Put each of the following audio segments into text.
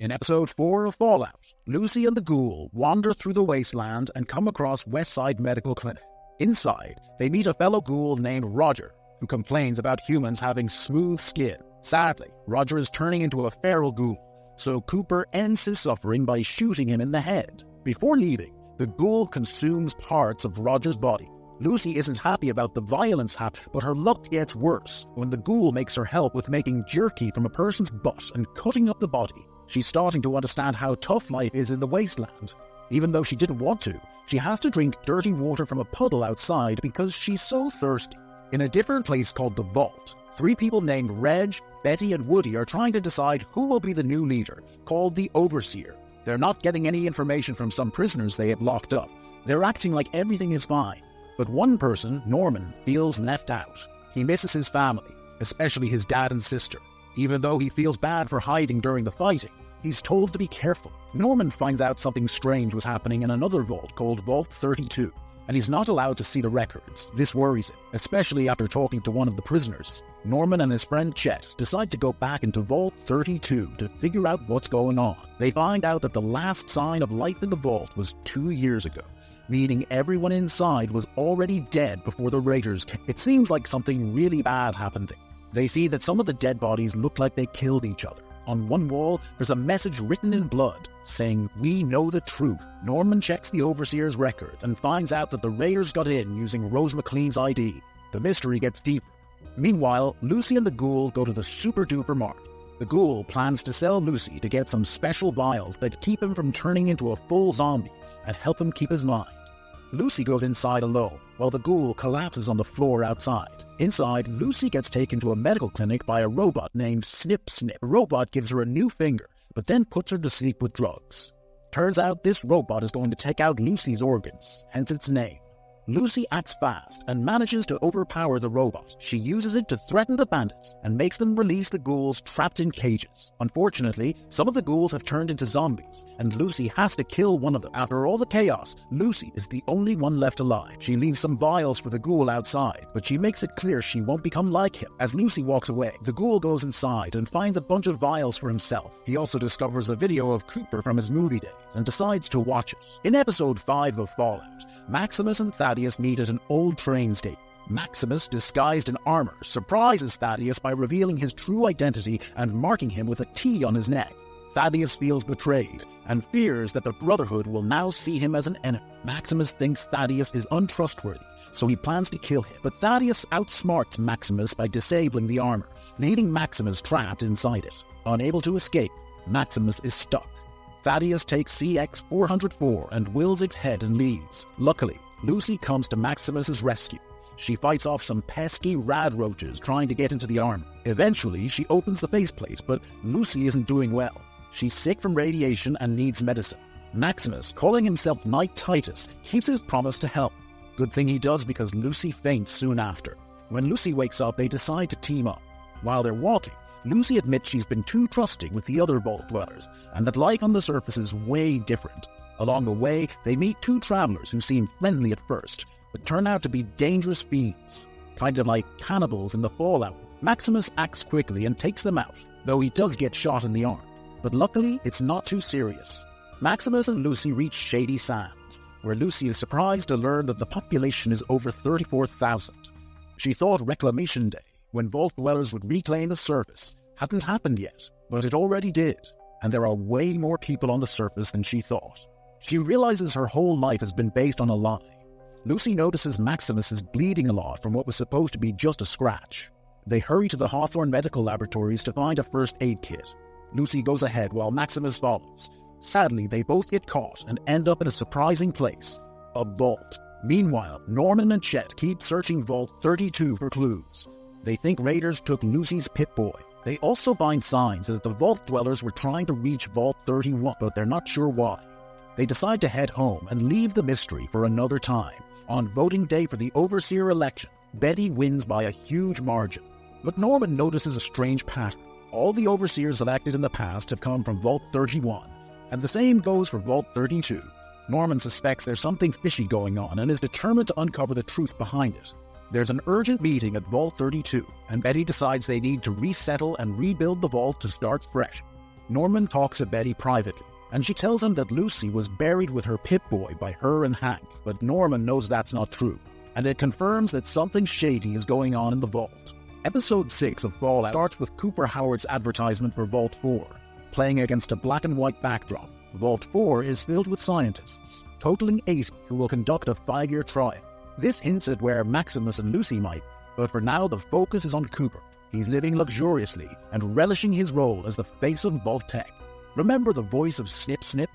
In episode 4 of Fallout, Lucy and the ghoul wander through the wasteland and come across Westside Medical Clinic. Inside, they meet a fellow ghoul named Roger, who complains about humans having smooth skin. Sadly, Roger is turning into a feral ghoul, so Cooper ends his suffering by shooting him in the head. Before leaving, the ghoul consumes parts of Roger's body. Lucy isn't happy about the violence but her luck gets worse when the ghoul makes her help with making jerky from a person's butt and cutting up the body. She's starting to understand how tough life is in the wasteland. Even though she didn't want to, she has to drink dirty water from a puddle outside because she's so thirsty. In a different place called the Vault, 3 people named Reg, Betty, and Woody are trying to decide who will be the new leader, called the Overseer. They're not getting any information from some prisoners they had locked up. They're acting like everything is fine. But one person, Norman, feels left out. He misses his family, especially his dad and sister. Even though he feels bad for hiding during the fighting, he's told to be careful. Norman finds out something strange was happening in another vault called Vault 32, and he's not allowed to see the records. This worries him, especially after talking to one of the prisoners. Norman and his friend Chet decide to go back into Vault 32 to figure out what's going on. They find out that the last sign of life in the vault was 2 years ago, meaning everyone inside was already dead before the raiders came. It seems like something really bad happened there. They see that some of the dead bodies look like they killed each other. On one wall, there's a message written in blood saying, "We know the truth." Norman checks the Overseer's records and finds out that the raiders got in using Rose McLean's ID. The mystery gets deeper. Meanwhile, Lucy and the ghoul go to the Super Duper Mart. The ghoul plans to sell Lucy to get some special vials that keep him from turning into a full zombie and help him keep his mind. Lucy goes inside alone, while the ghoul collapses on the floor outside. Inside, Lucy gets taken to a medical clinic by a robot named Snip Snip. The robot gives her a new finger, but then puts her to sleep with drugs. Turns out this robot is going to take out Lucy's organs, hence its name. Lucy acts fast and manages to overpower the robot. She uses it to threaten the bandits and makes them release the ghouls trapped in cages. Unfortunately, some of the ghouls have turned into zombies, and Lucy has to kill one of them. After all the chaos, Lucy is the only one left alive. She leaves some vials for the ghoul outside, but she makes it clear she won't become like him. As Lucy walks away, the ghoul goes inside and finds a bunch of vials for himself. He also discovers a video of Cooper from his movie days and decides to watch it. In episode 5 of Fallout, Maximus and Thaddeus meet at an old train station. Maximus, disguised in armor, surprises Thaddeus by revealing his true identity and marking him with a T on his neck. Thaddeus feels betrayed and fears that the Brotherhood will now see him as an enemy. Maximus thinks Thaddeus is untrustworthy, so he plans to kill him. But Thaddeus outsmarts Maximus by disabling the armor, leaving Maximus trapped inside it. Unable to escape, Maximus is stuck. Thaddeus takes CX-404 and wills its head and leaves. Luckily, Lucy comes to Maximus's rescue. She fights off some pesky rad roaches trying to get into the armor. Eventually, she opens the faceplate, but Lucy isn't doing well. She's sick from radiation and needs medicine. Maximus, calling himself Knight Titus, keeps his promise to help. Good thing he does because Lucy faints soon after. When Lucy wakes up, they decide to team up. While they're walking, Lucy admits she's been too trusting with the other vault dwellers, and that life on the surface is way different. Along the way, they meet 2 travelers who seem friendly at first, but turn out to be dangerous fiends, kind of like cannibals in the Fallout. Maximus acts quickly and takes them out, though he does get shot in the arm. But luckily, it's not too serious. Maximus and Lucy reach Shady Sands, where Lucy is surprised to learn that the population is over 34,000. She thought Reclamation Day, when vault dwellers would reclaim the surface, hadn't happened yet, but it already did, and there are way more people on the surface than she thought. She realizes her whole life has been based on a lie. Lucy notices Maximus is bleeding a lot from what was supposed to be just a scratch. They hurry to the Hawthorne Medical Laboratories to find a first aid kit. Lucy goes ahead while Maximus follows. Sadly, they both get caught and end up in a surprising place, a vault. Meanwhile, Norman and Chet keep searching Vault 32 for clues. They think raiders took Lucy's Pip-Boy. They also find signs that the vault dwellers were trying to reach Vault 31, but they're not sure why. They decide to head home and leave the mystery for another time. On voting day for the Overseer election, Betty wins by a huge margin. But Norman notices a strange pattern. All the Overseers elected in the past have come from Vault 31, and the same goes for Vault 32. Norman suspects there's something fishy going on and is determined to uncover the truth behind it. There's an urgent meeting at Vault 32, and Betty decides they need to resettle and rebuild the vault to start fresh. Norman talks to Betty privately, and she tells him that Lucy was buried with her Pip-Boy by her and Hank, but Norman knows that's not true, and it confirms that something shady is going on in the vault. Episode 6 of Fallout starts with Cooper Howard's advertisement for Vault 4, playing against a black and white backdrop. Vault 4 is filled with scientists, totaling 80, who will conduct a 5-year trial. This hints at where Maximus and Lucy might, but for now the focus is on Cooper. He's living luxuriously and relishing his role as the face of Vault Tech. Remember the voice of Snip Snip?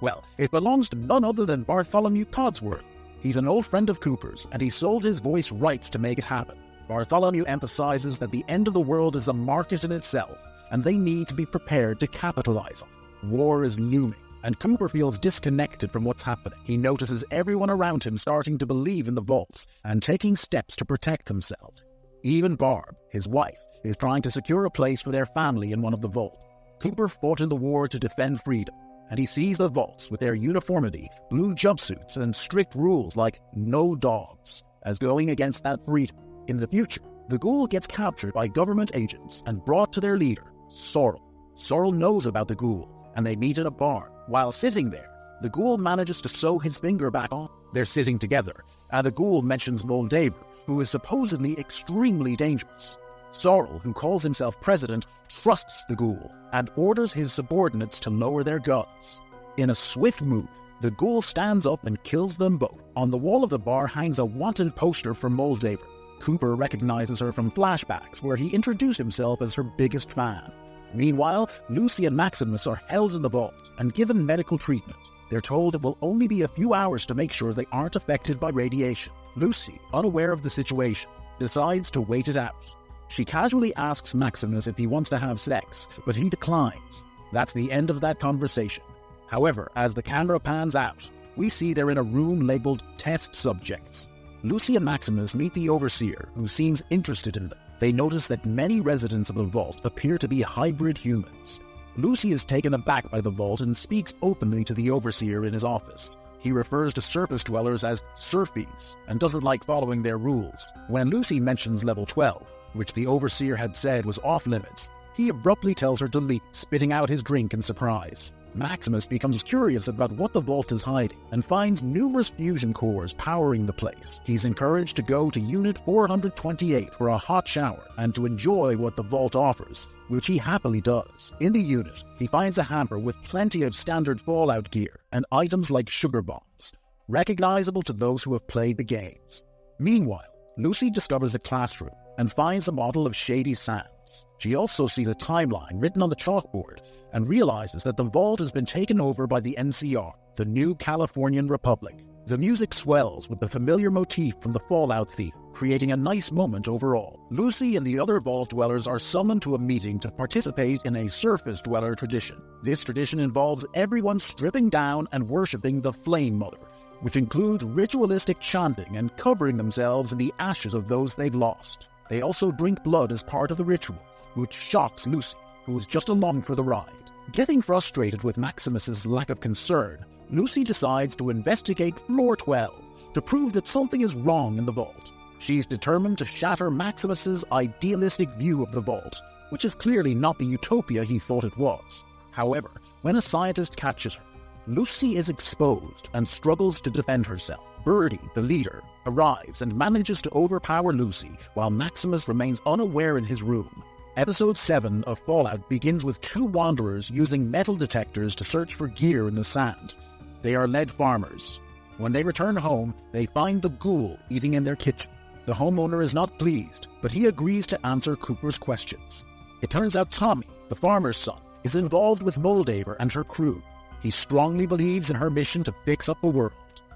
Well, it belongs to none other than Bartholomew Codsworth. He's an old friend of Cooper's, and he sold his voice rights to make it happen. Bartholomew emphasizes that the end of the world is a market in itself, and they need to be prepared to capitalize on it. War is looming, and Cooper feels disconnected from what's happening. He notices everyone around him starting to believe in the vaults and taking steps to protect themselves. Even Barb, his wife, is trying to secure a place for their family in one of the vaults. Cooper fought in the war to defend freedom, and he sees the vaults with their uniformity, blue jumpsuits, and strict rules like no dogs as going against that freedom. In the future, the ghoul gets captured by government agents and brought to their leader, Sorrel. Sorrel knows about the ghoul, and they meet in a barn. While sitting there, the ghoul manages to sew his finger back on. They're sitting together, and the ghoul mentions Moldaver, who is supposedly extremely dangerous. Sorrel, who calls himself president, trusts the ghoul and orders his subordinates to lower their guns. In a swift move, the ghoul stands up and kills them both. On the wall of the bar hangs a wanted poster for Moldaver. Cooper recognizes her from flashbacks where he introduced himself as her biggest fan. Meanwhile, Lucy and Maximus are held in the vault and given medical treatment. They're told it will only be a few hours to make sure they aren't affected by radiation. Lucy, unaware of the situation, decides to wait it out. She casually asks Maximus if he wants to have sex, but he declines. That's the end of that conversation. However, as the camera pans out, we see they're in a room labeled Test Subjects. Lucy and Maximus meet the Overseer, who seems interested in them. They notice that many residents of the vault appear to be hybrid humans. Lucy is taken aback by the vault and speaks openly to the Overseer in his office. He refers to surface dwellers as surfies and doesn't like following their rules. When Lucy mentions level 12, which the Overseer had said was off limits, he abruptly tells her to leave, spitting out his drink in surprise. Maximus becomes curious about what the vault is hiding and finds numerous fusion cores powering the place. He's encouraged to go to Unit 428 for a hot shower and to enjoy what the vault offers, which he happily does. In the unit, he finds a hamper with plenty of standard Fallout gear and items like sugar bombs, recognizable to those who have played the games. Meanwhile, Lucy discovers a classroom and finds a model of Shady Sands. She also sees a timeline written on the chalkboard and realizes that the vault has been taken over by the NCR, the New Californian Republic. The music swells with the familiar motif from the Fallout theme, creating a nice moment overall. Lucy and the other vault dwellers are summoned to a meeting to participate in a surface dweller tradition. This tradition involves everyone stripping down and worshipping the Flame Mother, which includes ritualistic chanting and covering themselves in the ashes of those they've lost. They also drink blood as part of the ritual, which shocks Lucy, who is just along for the ride. Getting frustrated with Maximus's lack of concern, Lucy decides to investigate Floor 12 to prove that something is wrong in the vault. She's determined to shatter Maximus's idealistic view of the vault, which is clearly not the utopia he thought it was. However, when a scientist catches her, Lucy is exposed and struggles to defend herself. Birdie, the leader, arrives and manages to overpower Lucy while Maximus remains unaware in his room. Episode 7 of Fallout begins with two wanderers using metal detectors to search for gear in the sand. They are lead farmers. When they return home, they find the ghoul eating in their kitchen. The homeowner is not pleased, but he agrees to answer Cooper's questions. It turns out Tommy, the farmer's son, is involved with Moldaver and her crew. He strongly believes in her mission to fix up the world.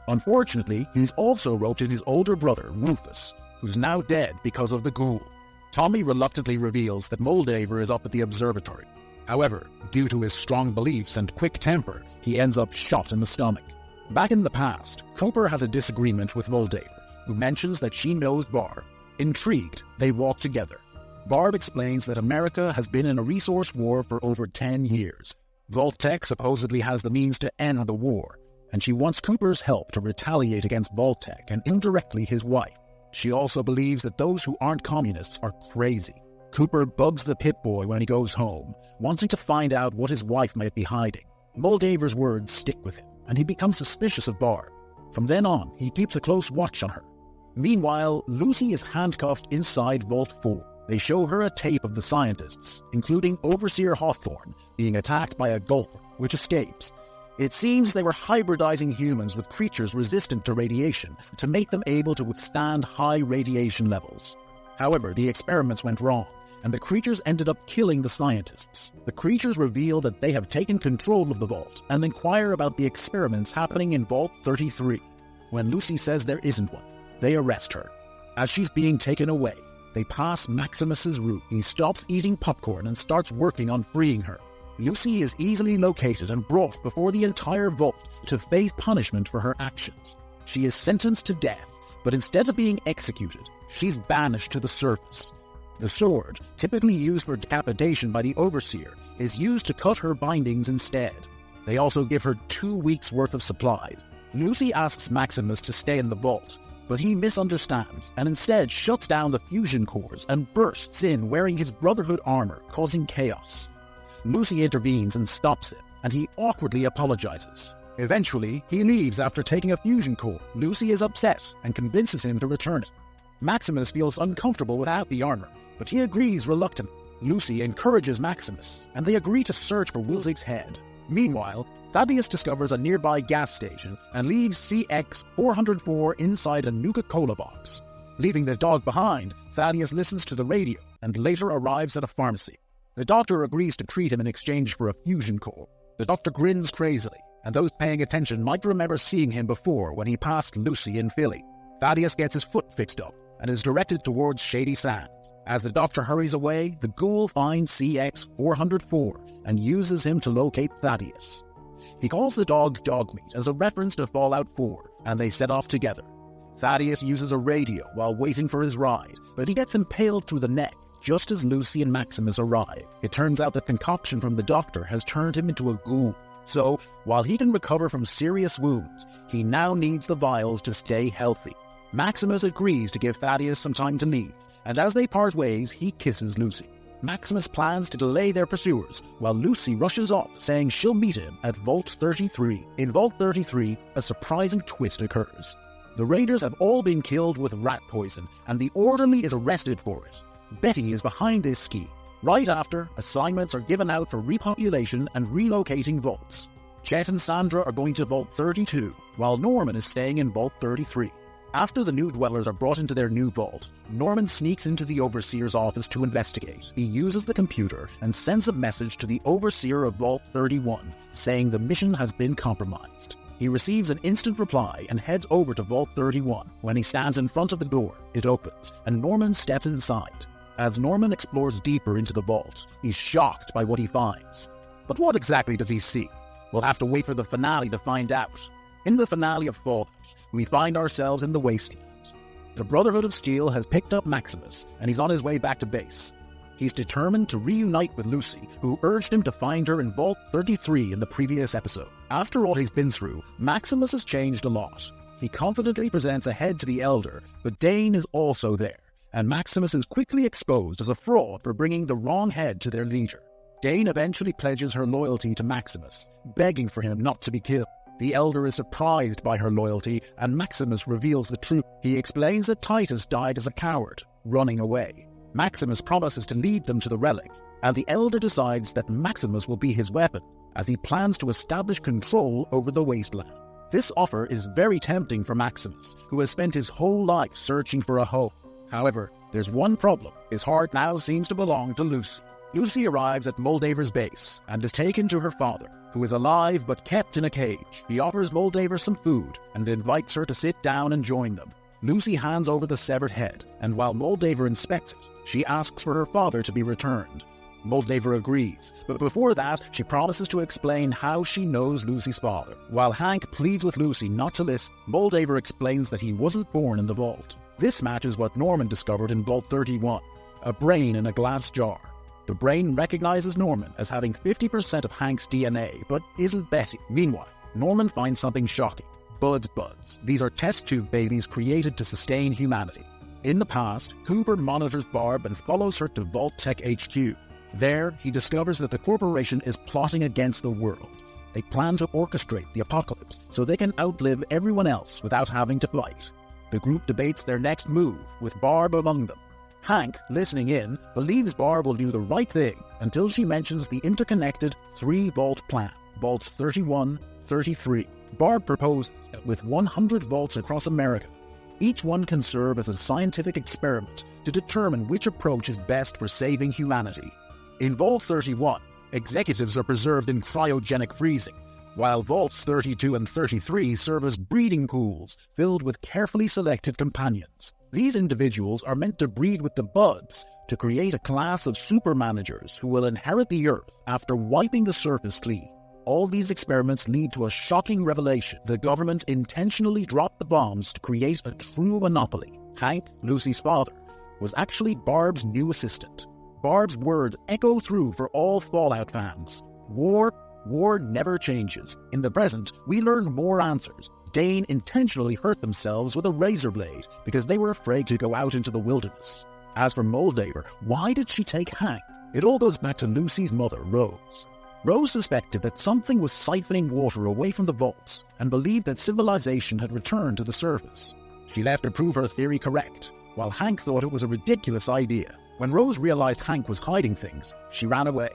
Unfortunately, he's also roped in his older brother, Rufus, who's now dead because of the ghoul. Tommy reluctantly reveals that Moldaver is up at the observatory. However, due to his strong beliefs and quick temper, he ends up shot in the stomach. Back in the past, Cooper has a disagreement with Moldaver, who mentions that she knows Barb. Intrigued, they walk together. Barb explains that America has been in a resource war for over 10 years. Vault-Tec supposedly has the means to end the war, and she wants Cooper's help to retaliate against Vault-Tec and indirectly his wife. She also believes that those who aren't communists are crazy. Cooper bugs the Pip-Boy when he goes home, wanting to find out what his wife might be hiding. Moldaver's words stick with him, and he becomes suspicious of Barb. From then on, he keeps a close watch on her. Meanwhile, Lucy is handcuffed inside Vault 4. They show her a tape of the scientists, including Overseer Hawthorne, being attacked by a gulper, which escapes. It seems they were hybridizing humans with creatures resistant to radiation to make them able to withstand high radiation levels. However, the experiments went wrong, and the creatures ended up killing the scientists. The creatures reveal that they have taken control of the vault and inquire about the experiments happening in Vault 33. When Lucy says there isn't one, they arrest her. As she's being taken away, they pass Maximus's room. He stops eating popcorn and starts working on freeing her. Lucy is easily located and brought before the entire vault to face punishment for her actions. She is sentenced to death, but instead of being executed, she's banished to the surface. The sword, typically used for decapitation by the Overseer, is used to cut her bindings instead. They also give her 2 weeks' worth of supplies. Lucy asks Maximus to stay in the vault, but he misunderstands and instead shuts down the fusion cores and bursts in wearing his Brotherhood armor, causing chaos. Lucy intervenes and stops him, and he awkwardly apologizes. Eventually, he leaves after taking a fusion core. Lucy is upset and convinces him to return it. Maximus feels uncomfortable without the armor, but he agrees reluctantly. Lucy encourages Maximus, and they agree to search for Wilzig's head. Meanwhile, Thaddeus discovers a nearby gas station and leaves CX-404 inside a Nuka-Cola box. Leaving the dog behind, Thaddeus listens to the radio and later arrives at a pharmacy. The doctor agrees to treat him in exchange for a fusion core. The doctor grins crazily, and those paying attention might remember seeing him before when he passed Lucy in Philly. Thaddeus gets his foot fixed up and is directed towards Shady Sands. As the doctor hurries away, the ghoul finds CX-404 and uses him to locate Thaddeus. He calls the dog Dogmeat as a reference to Fallout 4, and they set off together. Thaddeus uses a radio while waiting for his ride, but he gets impaled through the neck just as Lucy and Maximus arrive. It turns out the concoction from the doctor has turned him into a ghoul. So, while he can recover from serious wounds, he now needs the vials to stay healthy. Maximus agrees to give Thaddeus some time to leave, and as they part ways, he kisses Lucy. Maximus plans to delay their pursuers, while Lucy rushes off, saying she'll meet him at Vault 33. In Vault 33, a surprising twist occurs. The raiders have all been killed with rat poison, and the orderly is arrested for it. Betty is behind this scheme. Right after, assignments are given out for repopulation and relocating vaults. Chet and Sandra are going to Vault 32, while Norman is staying in Vault 33. After the new dwellers are brought into their new vault, Norman sneaks into the Overseer's office to investigate. He uses the computer and sends a message to the Overseer of Vault 31, saying the mission has been compromised. He receives an instant reply and heads over to Vault 31. When he stands in front of the door, it opens, and Norman steps inside. As Norman explores deeper into the vault, he's shocked by what he finds. But what exactly does he see? We'll have to wait for the finale to find out. In the finale of Fallout, we find ourselves in the wasteland. The Brotherhood of Steel has picked up Maximus, and he's on his way back to base. He's determined to reunite with Lucy, who urged him to find her in Vault 33 in the previous episode. After all he's been through, Maximus has changed a lot. He confidently presents a head to the Elder, but Dane is also there, and Maximus is quickly exposed as a fraud for bringing the wrong head to their leader. Dane eventually pledges her loyalty to Maximus, begging for him not to be killed. The Elder is surprised by her loyalty, and Maximus reveals the truth. He explains that Titus died as a coward, running away. Maximus promises to lead them to the relic, and the Elder decides that Maximus will be his weapon, as he plans to establish control over the wasteland. This offer is very tempting for Maximus, who has spent his whole life searching for a home. However, there's one problem. His heart now seems to belong to Lucy. Lucy arrives at Moldaver's base, and is taken to her father, who is alive but kept in a cage. He offers Moldaver some food, and invites her to sit down and join them. Lucy hands over the severed head, and while Moldaver inspects it, she asks for her father to be returned. Moldaver agrees, but before that, she promises to explain how she knows Lucy's father. While Hank pleads with Lucy not to listen, Moldaver explains that he wasn't born in the vault. This matches what Norman discovered in Vault 31, a brain in a glass jar. The brain recognizes Norman as having 50% of Hank's DNA, but isn't Betty. Meanwhile, Norman finds something shocking. Bud buds. These are test tube babies created to sustain humanity. In the past, Cooper monitors Barb and follows her to Vault Tech HQ. There, he discovers that the corporation is plotting against the world. They plan to orchestrate the apocalypse so they can outlive everyone else without having to fight. The group debates their next move, with Barb among them. Hank, listening in, believes Barb will do the right thing until she mentions the interconnected 3-vault plan, Vaults 31, 33. Barb proposes that with 100 vaults across America, each one can serve as a scientific experiment to determine which approach is best for saving humanity. In Vault 31, executives are preserved in cryogenic freezing, while Vaults 32 and 33 serve as breeding pools filled with carefully selected companions. These individuals are meant to breed with the buds to create a class of super managers who will inherit the Earth after wiping the surface clean. All these experiments lead to a shocking revelation. The government intentionally dropped the bombs to create a true monopoly. Hank, Lucy's father, was actually Barb's new assistant. Barb's words echo through for all Fallout fans. War never changes. In the present, we learn more answers. Dane intentionally hurt themselves with a razor blade because they were afraid to go out into the wilderness. As for Moldaver, why did she take Hank? It all goes back to Lucy's mother, Rose. Rose suspected that something was siphoning water away from the vaults and believed that civilization had returned to the surface. She left to prove her theory correct, while Hank thought it was a ridiculous idea. When Rose realized Hank was hiding things, she ran away.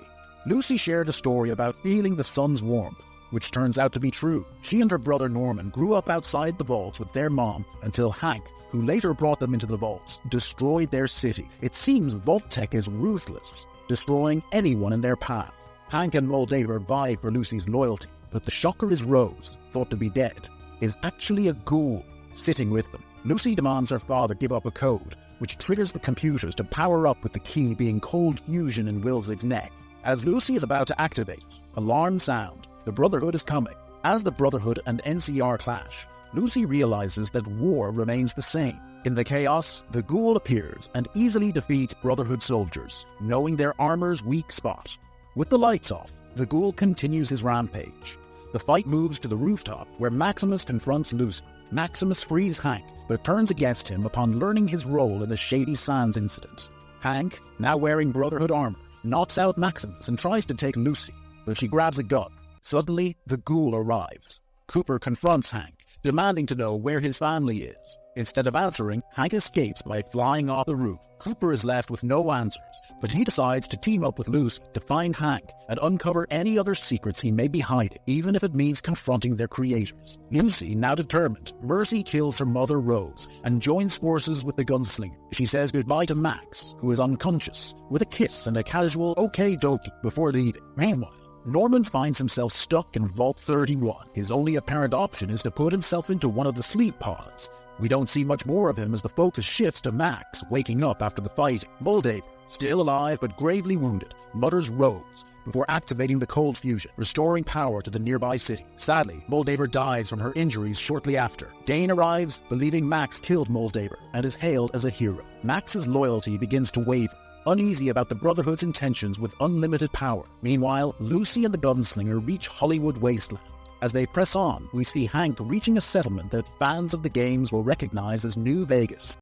Lucy shared a story about feeling the sun's warmth, which turns out to be true. She and her brother Norman grew up outside the vaults with their mom until Hank, who later brought them into the vaults, destroyed their city. It seems Vault Tech is ruthless, destroying anyone in their path. Hank and Moldaver vie for Lucy's loyalty, but the shocker is Rose, thought to be dead, is actually a ghoul sitting with them. Lucy demands her father give up a code, which triggers the computers to power up with the key being cold fusion in Wilzig's neck. As Lucy is about to activate, alarms sound. The Brotherhood is coming. As the Brotherhood and NCR clash, Lucy realizes that war remains the same. In the chaos, the ghoul appears and easily defeats Brotherhood soldiers, knowing their armor's weak spot. With the lights off, the ghoul continues his rampage. The fight moves to the rooftop, where Maximus confronts Lucy. Maximus frees Hank, but turns against him upon learning his role in the Shady Sands incident. Hank, now wearing Brotherhood armor, knocks out Maximus and tries to take Lucy, but she grabs a gun. Suddenly, the ghoul arrives. Cooper confronts Hank, demanding to know where his family is. Instead of answering, Hank escapes by flying off the roof. Cooper is left with no answers, but he decides to team up with Lucy to find Hank and uncover any other secrets he may be hiding, even if it means confronting their creators. Lucy, now determined, Mercy kills her mother Rose and joins forces with the gunslinger. She says goodbye to Max, who is unconscious, with a kiss and a casual "okay dokie" before leaving. Meanwhile, Norman finds himself stuck in Vault 31. His only apparent option is to put himself into one of the sleep pods. We don't see much more of him as the focus shifts to Max, waking up after the fighting. Moldaver, still alive but gravely wounded, mutters Rose before activating the cold fusion, restoring power to the nearby city. Sadly, Moldaver dies from her injuries shortly after. Dane arrives, believing Max killed Moldaver, and is hailed as a hero. Max's loyalty begins to waver, uneasy about the Brotherhood's intentions with unlimited power. Meanwhile, Lucy and the gunslinger reach Hollywood Wasteland. As they press on, we see Hank reaching a settlement that fans of the games will recognize as New Vegas.